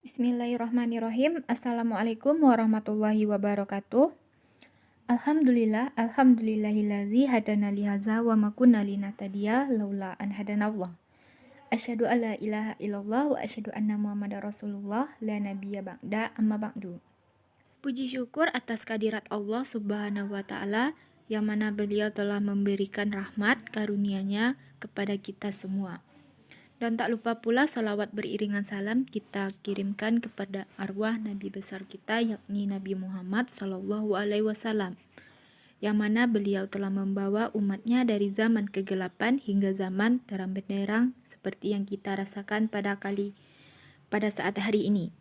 Bismillahirrahmanirrahim. Assalamualaikum warahmatullahi wabarakatuh. Alhamdulillahillazi hadana lihaza wa ma kunna linahtadiya laula an hadanallah. Asyhadu an la ilaha illallah wa asyhadu anna Muhammadar Rasulullah la nabiyya ba'da amma ba'du. Puji syukur atas kehadirat Allah Subhanahu wa taala yang mana beliau telah memberikan rahmat karunia-Nya kepada kita semua. Dan tak lupa pula salawat beriringan salam kita kirimkan kepada arwah Nabi besar kita yakni Nabi Muhammad Sallallahu Alaihi Wasallam, yang mana beliau telah membawa umatnya dari zaman kegelapan hingga zaman terang benderang seperti yang kita rasakan pada saat hari ini.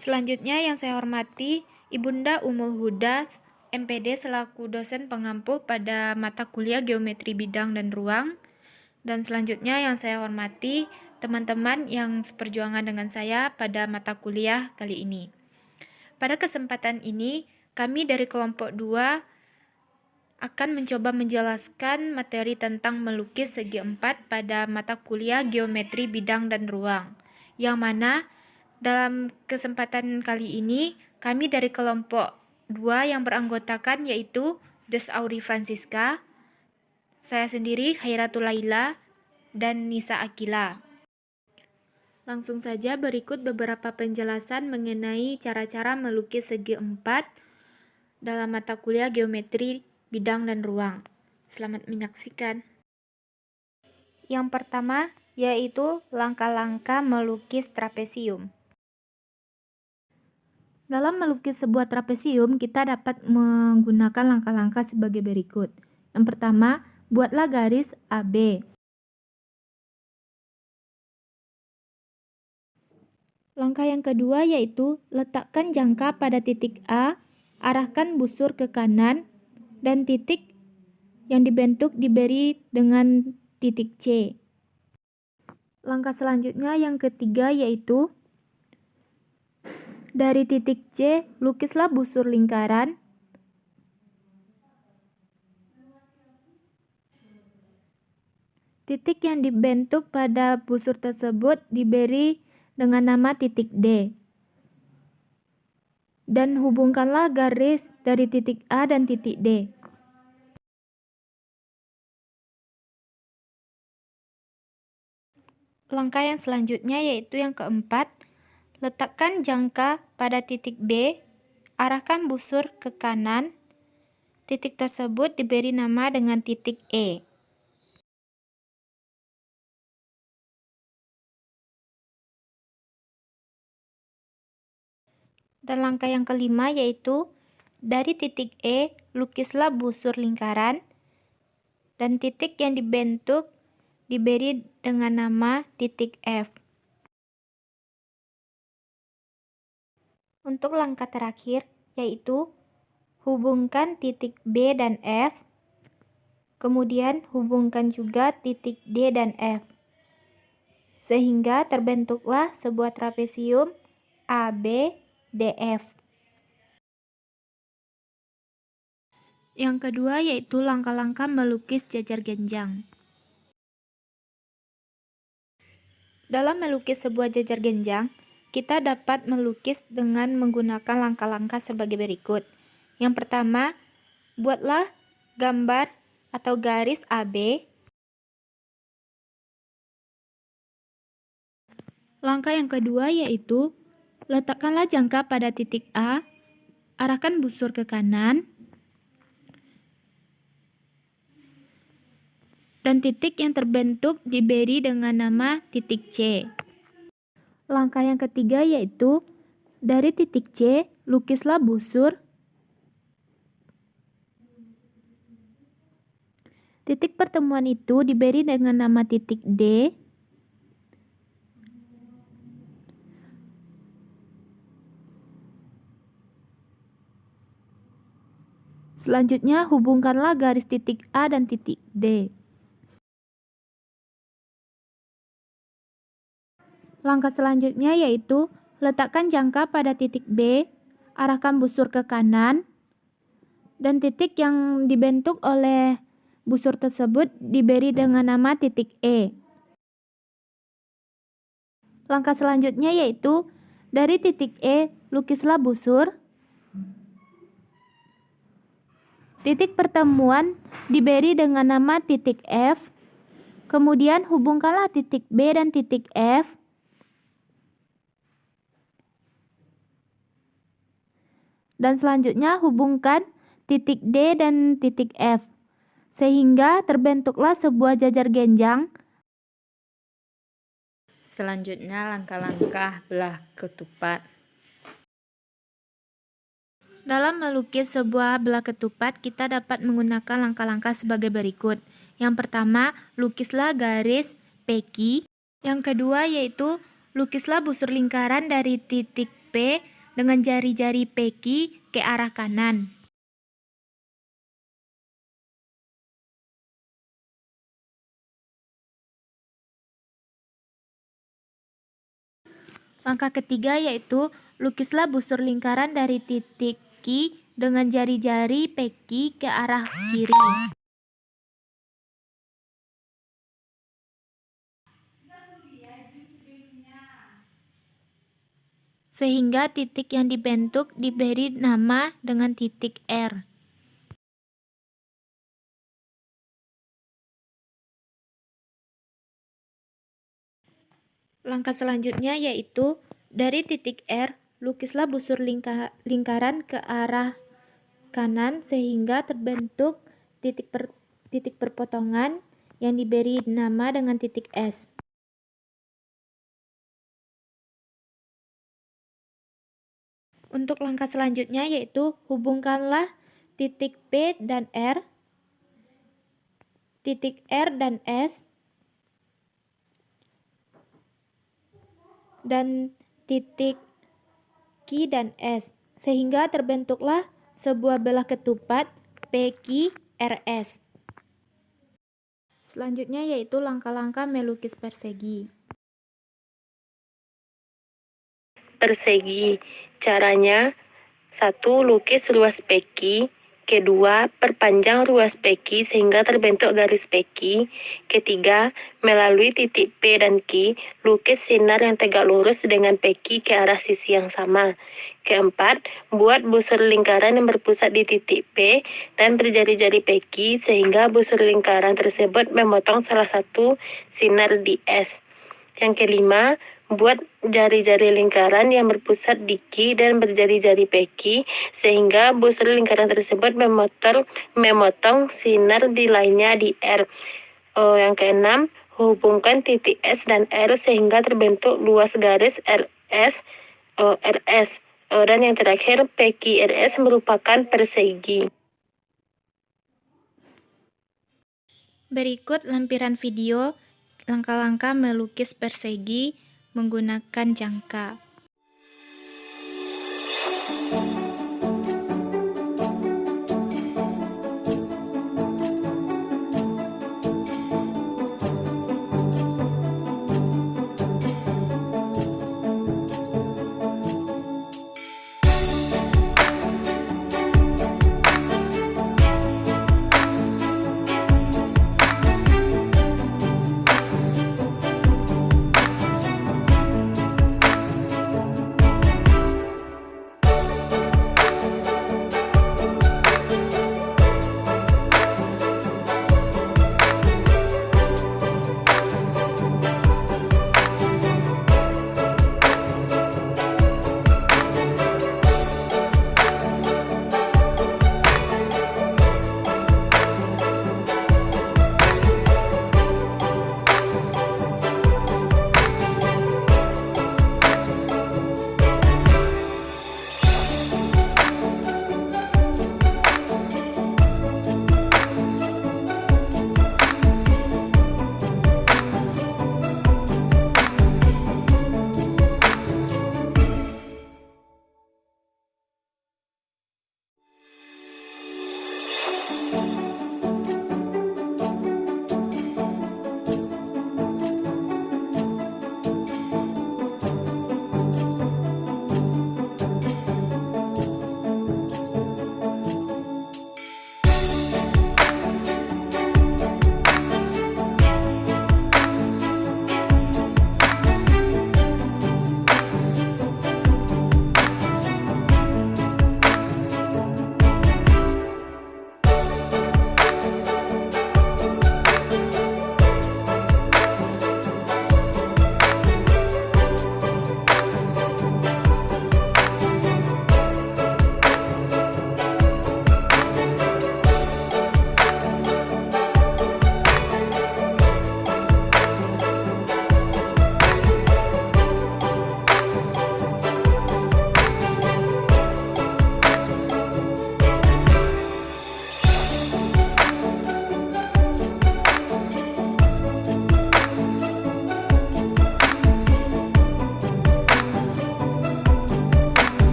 Selanjutnya yang saya hormati Ibunda Ummul Huda MPD selaku dosen pengampu pada mata kuliah Geometri Bidang dan Ruang. Dan selanjutnya yang saya hormati teman-teman yang seperjuangan dengan saya pada mata kuliah kali ini. Pada kesempatan ini, kami dari kelompok 2 akan mencoba menjelaskan materi tentang melukis segi 4 pada mata kuliah Geometri Bidang dan Ruang. Yang mana dalam kesempatan kali ini, kami dari kelompok 2 yang beranggotakan yaitu Des Auri Francisca, saya sendiri Khairatul Laila, dan Nisa Akila. Langsung saja berikut beberapa penjelasan mengenai cara-cara melukis segi 4 dalam mata kuliah Geometri Bidang dan Ruang. Selamat menyaksikan. Yang pertama yaitu langkah-langkah melukis trapesium. Dalam melukis sebuah trapesium, kita dapat menggunakan langkah-langkah sebagai berikut. Yang pertama, buatlah garis AB. Langkah yang kedua yaitu letakkan jangka pada titik A, arahkan busur ke kanan, dan titik yang dibentuk diberi dengan titik C. Langkah selanjutnya yang ketiga yaitu dari titik C, lukislah busur lingkaran. Titik yang dibentuk pada busur tersebut diberi dengan nama titik D. Dan hubungkanlah garis dari titik A dan titik D. Langkah yang selanjutnya yaitu yang keempat, letakkan jangka pada titik B, arahkan busur ke kanan. Titik tersebut diberi nama dengan titik E. Dan langkah yang kelima yaitu dari titik E, lukislah busur lingkaran, dan titik yang dibentuk diberi dengan nama titik F. Untuk langkah terakhir yaitu hubungkan titik B dan F, kemudian hubungkan juga titik D dan F, sehingga terbentuklah sebuah trapesium ABDF. Yang kedua yaitu langkah-langkah melukis jajar genjang. Dalam melukis sebuah jajar genjang, kita dapat melukis dengan menggunakan langkah-langkah sebagai berikut. Yang pertama, buatlah gambar atau garis AB. Langkah yang kedua yaitu letakkanlah jangka pada titik A, arahkan busur ke kanan, dan titik yang terbentuk diberi dengan nama titik C. Langkah yang ketiga yaitu dari titik C, lukislah busur. Titik pertemuan itu diberi dengan nama titik D. Selanjutnya, hubungkanlah garis titik A dan titik D. Langkah selanjutnya yaitu letakkan jangka pada titik B, arahkan busur ke kanan, dan titik yang dibentuk oleh busur tersebut diberi dengan nama titik E. Langkah selanjutnya yaitu Dari titik E, lukislah busur. Titik pertemuan diberi dengan nama titik F. Kemudian hubungkanlah titik B dan titik F. Dan selanjutnya hubungkan titik D dan titik F. Sehingga terbentuklah sebuah jajar genjang. Selanjutnya langkah-langkah belah ketupat. Dalam melukis sebuah belah ketupat, kita dapat menggunakan langkah-langkah sebagai berikut. Yang pertama, lukislah garis PQ. Yang kedua yaitu lukislah busur lingkaran dari titik P dengan jari-jari PQ ke arah kanan. Langkah ketiga yaitu lukislah busur lingkaran dari titik Q dengan jari-jari PQ ke arah kiri. Sehingga titik yang dibentuk diberi nama dengan titik R. Langkah selanjutnya yaitu dari titik R, lukislah busur lingkaran ke arah kanan sehingga terbentuk titik perpotongan yang diberi nama dengan titik S. Untuk langkah selanjutnya yaitu hubungkanlah titik P dan R, titik R dan S, dan titik Q dan S, sehingga terbentuklah sebuah belah ketupat PQRS. Selanjutnya yaitu langkah-langkah melukis persegi. Persegi. Caranya, 1. Lukis ruas PQ. Kedua, perpanjang ruas PQ sehingga terbentuk garis PQ. Ketiga, melalui titik P dan Q, lukis sinar yang tegak lurus dengan PQ ke arah sisi yang sama. Keempat, buat busur lingkaran yang berpusat di titik P dan berjari-jari PQ sehingga busur lingkaran tersebut memotong salah satu sinar di S. Yang kelima, buat jari-jari lingkaran yang berpusat di Q dan berjari-jari PQ sehingga busur lingkaran tersebut memotong sinar di lainnya di R. Yang keenam, hubungkan titik S dan R sehingga terbentuk luas garis RS. Dan yang terakhir, PQRS merupakan persegi. Berikut lampiran video langkah-langkah melukis persegi menggunakan jangka.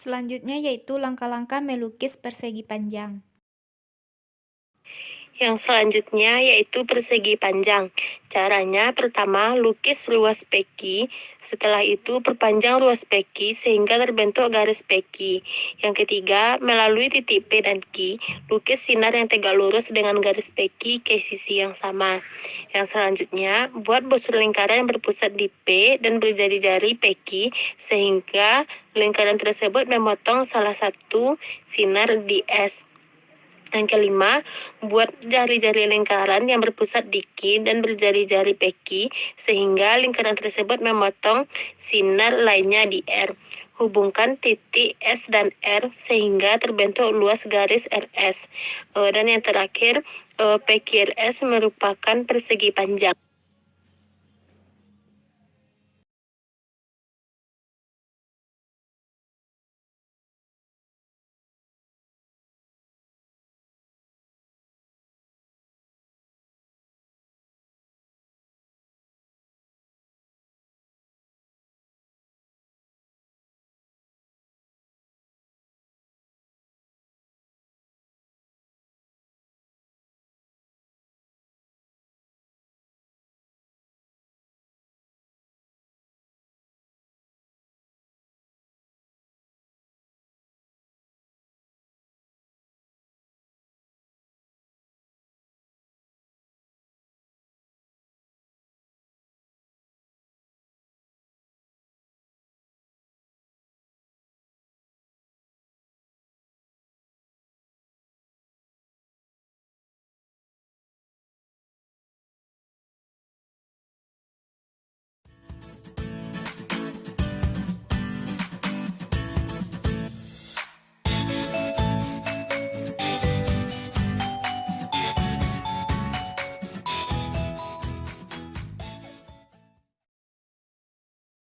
Selanjutnya yaitu langkah-langkah melukis persegi panjang. Yang selanjutnya yaitu persegi panjang. Caranya pertama, lukis ruas peki. Setelah itu perpanjang ruas peki sehingga terbentuk garis peki. Yang ketiga, melalui titik P dan Q, lukis sinar yang tegak lurus dengan garis peki ke sisi yang sama. Yang selanjutnya, buat busur lingkaran yang berpusat di P dan berjari-jari peki sehingga lingkaran tersebut memotong salah satu sinar di S. Yang kelima, buat jari-jari lingkaran yang berpusat di Q dan berjari-jari peki sehingga lingkaran tersebut memotong sinar lainnya di R. Hubungkan titik S dan R sehingga terbentuk luas garis RS. Dan yang terakhir, PQRS merupakan persegi panjang.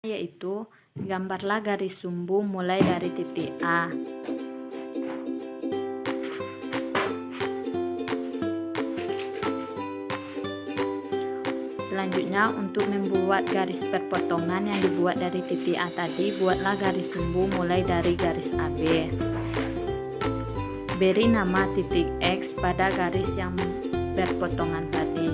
Yaitu gambarlah garis sumbu mulai dari titik A. Selanjutnya, untuk membuat garis perpotongan yang dibuat dari titik A tadi, buatlah garis sumbu mulai dari garis AB. Beri nama titik X pada garis yang berpotongan tadi.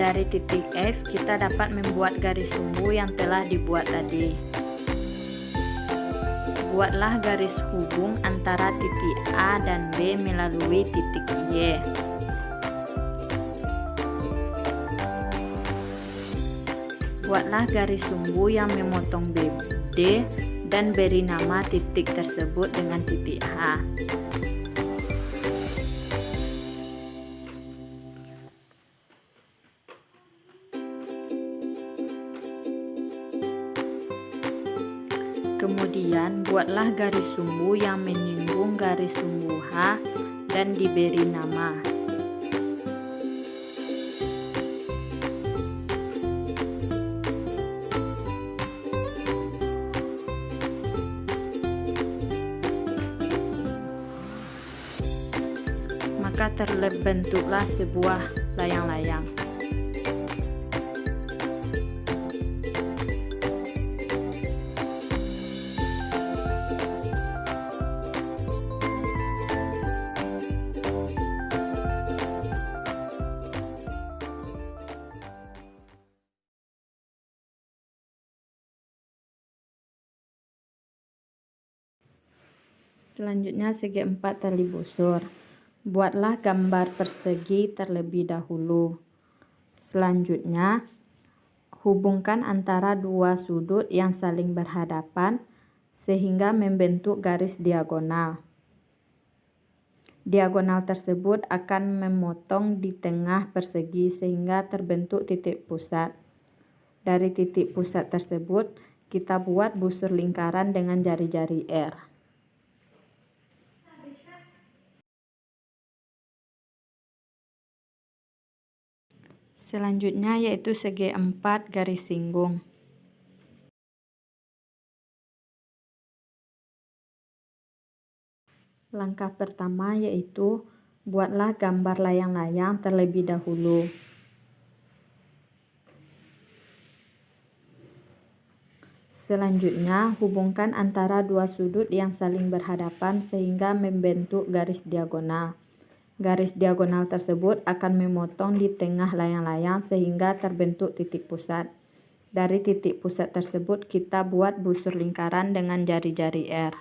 Dari titik X kita dapat membuat garis sumbu yang telah dibuat tadi. Buatlah garis hubung antara titik A dan B melalui titik Y. Buatlah garis sumbu yang memotong BD dan beri nama titik tersebut dengan titik H. Kemudian buatlah garis sumbu yang menyinggung garis sumbu H dan diberi nama. Maka terbentuklah sebuah layang-layang. Selanjutnya segi 4 tali busur. Buatlah gambar persegi terlebih dahulu. Selanjutnya, hubungkan antara dua sudut yang saling berhadapan sehingga membentuk garis diagonal. Diagonal tersebut akan memotong di tengah persegi sehingga terbentuk titik pusat. Dari titik pusat tersebut, kita buat busur lingkaran dengan jari-jari R. Selanjutnya yaitu segi 4 garis singgung. Langkah pertama yaitu buatlah gambar layang-layang terlebih dahulu. Selanjutnya, hubungkan antara dua sudut yang saling berhadapan sehingga membentuk garis diagonal. Garis diagonal tersebut akan memotong di tengah layang-layang sehingga terbentuk titik pusat. Dari titik pusat tersebut, kita buat busur lingkaran dengan jari-jari R.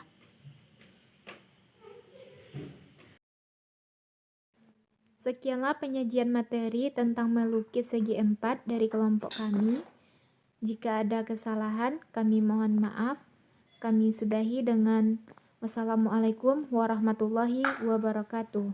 Sekianlah penyajian materi tentang melukis segi 4 dari kelompok kami. Jika ada kesalahan, kami mohon maaf. Kami sudahi dengan wassalamualaikum warahmatullahi wabarakatuh.